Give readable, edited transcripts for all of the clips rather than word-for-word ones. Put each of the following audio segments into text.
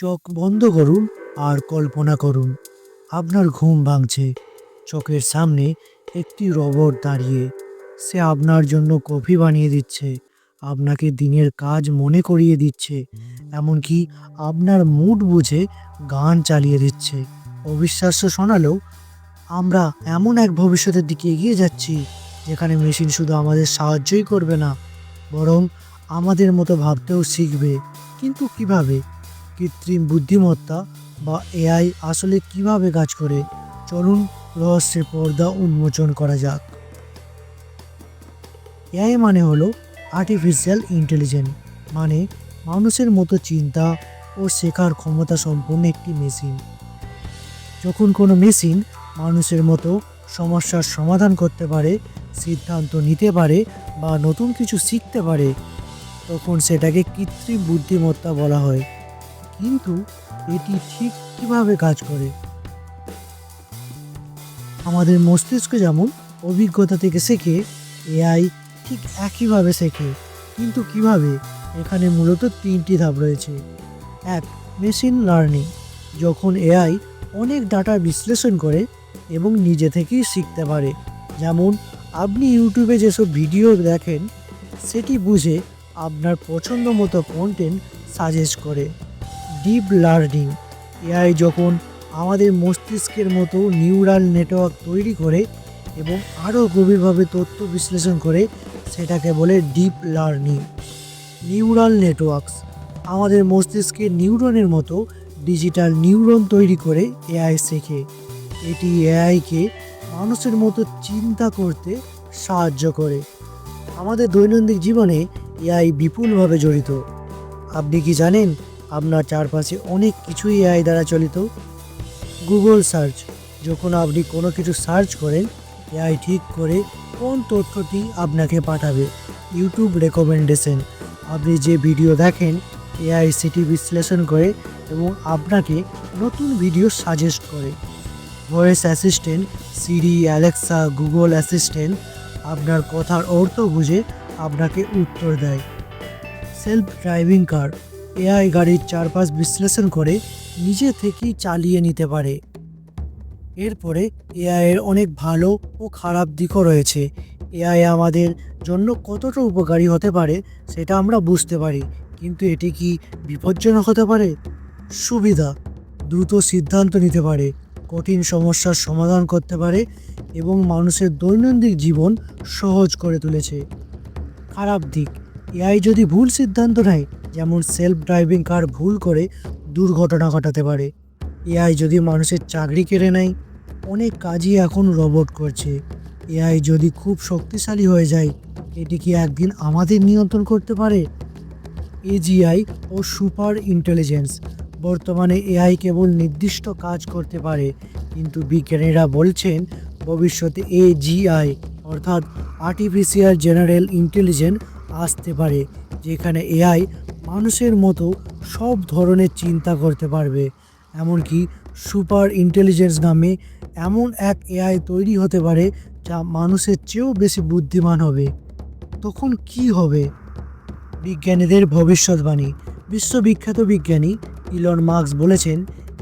চোখ বন্ধ করুন আর কল্পনা করুন আপনার ঘুম ভাঙছে। চোখের সামনে একটি রোবট দাঁড়িয়ে। সে আপনার জন্য কফি বানিয়ে দিচ্ছে, আপনাকে দিনের কাজ মনে করিয়ে দিচ্ছে, এমনকি আপনার মুড বুঝে গান চালিয়ে দিচ্ছে। অবিশ্বাস্য শোনালেও আমরা এমন এক ভবিষ্যতের দিকে এগিয়ে যাচ্ছি যেখানে মেশিন শুধু আমাদের সাহায্যই করবে না, বরং আমাদের মতো ভাবতেও শিখবে। কিন্তু কিভাবে? কৃত্রিম বুদ্ধিমত্তা বা এআই আসলে কিভাবে কাজ করে, চলুন রহস্যের পর্দা উন্মোচন করা যাক। এআই মানে হলো আর্টিফিশিয়াল ইন্টেলিজেন্স, মানে মানুষের মতো চিন্তা ও শেখার ক্ষমতা সম্পন্ন একটি মেশিন। যখন কোনো মেশিন মানুষের মতো সমস্যার সমাধান করতে পারে, সিদ্ধান্ত নিতে পারে বা নতুন কিছু শিখতে পারে, তখন সেটাকে কৃত্রিম বুদ্ধিমত্তা বলা হয়। কিন্তু এটি ঠিক কিভাবে কাজ করে? আমাদের মস্তিষ্ক যেমন অভিজ্ঞতা থেকে শেখে, এআই ঠিক একইভাবে শেখে। কিন্তু কিভাবে? এখানে মূলত তিনটি ধাপ রয়েছে। এক, মেশিন লার্নিং। যখন এআই অনেক ডাটা বিশ্লেষণ করে এবং নিজে থেকেই শিখতে পারে। যেমন আপনি ইউটিউবে যেসব ভিডিও দেখেন, সেটি বুঝে আপনার পছন্দ মতো কন্টেন্ট সাজেস্ট করে। Deep learning. এআই যখন আমাদের মস্তিষ্কের মতো নিউরাল নেটওয়ার্ক তৈরি করে এবং আরও গভীরভাবে তথ্য বিশ্লেষণ করে, সেটাকে বলে ডিপ লার্নিং। Neural networks. আমাদের মস্তিষ্কের নিউরনের মতো ডিজিটাল নিউরন তৈরি করে এআই শেখে। এটি এআইকে মানুষের মতো চিন্তা করতে সাহায্য করে। আমাদের দৈনন্দিন জীবনে এআই বিপুলভাবে জড়িত। আপনি কি জানেন আপনার চারপাশে অনেক কিছুই এআই দ্বারা চালিত? Google search. যখন আপনি কোনো কিছু সার্চ করেন, এআই ঠিক করে কোন তথ্যটি আপনাকে পাঠাবে। YouTube recommendation. আপনি যে ভিডিও দেখেন, এআই সেটি বিশ্লেষণ করে এবং আপনাকে নতুন ভিডিও সাজেস্ট করে। ভয়েস অ্যাসিস্ট্যান্ট, সিরি, অ্যালেক্সা, গুগল অ্যাসিস্ট্যান্ট আপনার কথার অর্থ বুঝে আপনাকে উত্তর দেয়। সেলফ ড্রাইভিং কার। এআই গাড়ির চারপাশ বিশ্লেষণ করে নিজে থেকেই চালিয়ে নিতে পারে। এরপরে এআই এর অনেক ভালো ও খারাপ দিকও রয়েছে। এআই আমাদের জন্য কতটা উপকারী হতে পারে সেটা আমরা বুঝতে পারি, কিন্তু এটি কি বিপজ্জনক হতে পারে? সুবিধা: দ্রুত সিদ্ধান্ত নিতে পারে, কঠিন সমস্যার সমাধান করতে পারে এবং মানুষের দৈনন্দিন জীবন সহজ করে তুলেছে। খারাপ দিক: এআই যদি ভুল সিদ্ধান্ত নেয়, যেমন সেলফ ড্রাইভিং কার ভুল করে দুর্ঘটনা ঘটাতে পারে। এআই যদি মানুষের চাকরি কেড়ে নেয়, অনেক কাজই এখন রোবট করছে। এআই যদি খুব শক্তিশালী হয়ে যায়, এটি কি একদিন আমাদের নিয়ন্ত্রণ করতে পারে? এজিআই ও সুপার ইন্টেলিজেন্স। বর্তমানে এআই কেবল নির্দিষ্ট কাজ করতে পারে, কিন্তু বিজ্ঞানীরা বলছেন ভবিষ্যতে এজিআই অর্থাৎ আর্টিফিশিয়াল জেনারেল ইন্টেলিজেন্স আসতে পারে, যেখানে এআই মানুষের মতো সব ধরনের চিন্তা করতে পারবে। এমনকি সুপার ইন্টেলিজেন্স নামে এমন এক এআই তৈরি হতে পারে যা মানুষের চেয়েও বেশি বুদ্ধিমান হবে। তখন কি হবে? বিজ্ঞানীদের ভবিষ্যৎবাণী। বিশ্ববিখ্যাত বিজ্ঞানী ইলন মাস্ক বলেছেন,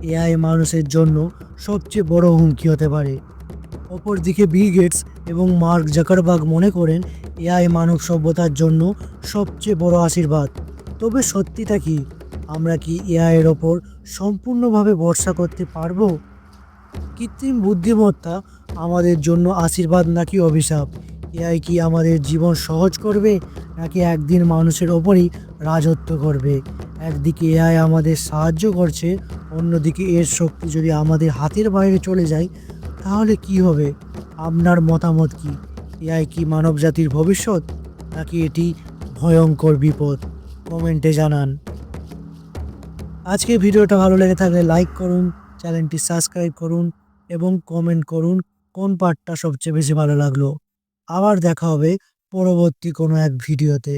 এআই মানুষের জন্য সবচেয়ে বড় হুমকি হতে পারে। অপরদিকে বিল গেটস এবং মার্ক জাকারবার্গ মনে করেন এআই মানব সভ্যতার জন্য সবচেয়ে বড় আশীর্বাদ। তবে সত্যিটা কি? আমরা কি এআই এর ওপর সম্পূর্ণভাবে ভরসা করতে পারবো? কৃত্রিম বুদ্ধিমত্তা আমাদের জন্য আশীর্বাদ নাকি অভিশাপ? এআই কি আমাদের জীবন সহজ করবে নাকি একদিন মানুষের ওপরই রাজত্ব করবে? একদিকে এআই আমাদের সাহায্য করছে, অন্যদিকে এর শক্তি যদি আমাদের হাতের বাইরে চলে যায়, তাহলে কি হবে? আপনার মতামত কি? এআই কি মানবজাতির ভবিষ্যৎ নাকি এটি ভয়ঙ্কর বিপদ? কমেন্টে জানান। আজকে ভিডিওটা ভালো লেগে থাকলে লাইক করুন, চ্যানেলটি সাবস্ক্রাইব করুন এবং কমেন্ট করুন কোন পার্টটা সবচেয়ে বেশি ভালো লাগলো। আবার দেখা হবে পরবর্তী কোনো এক ভিডিওতে।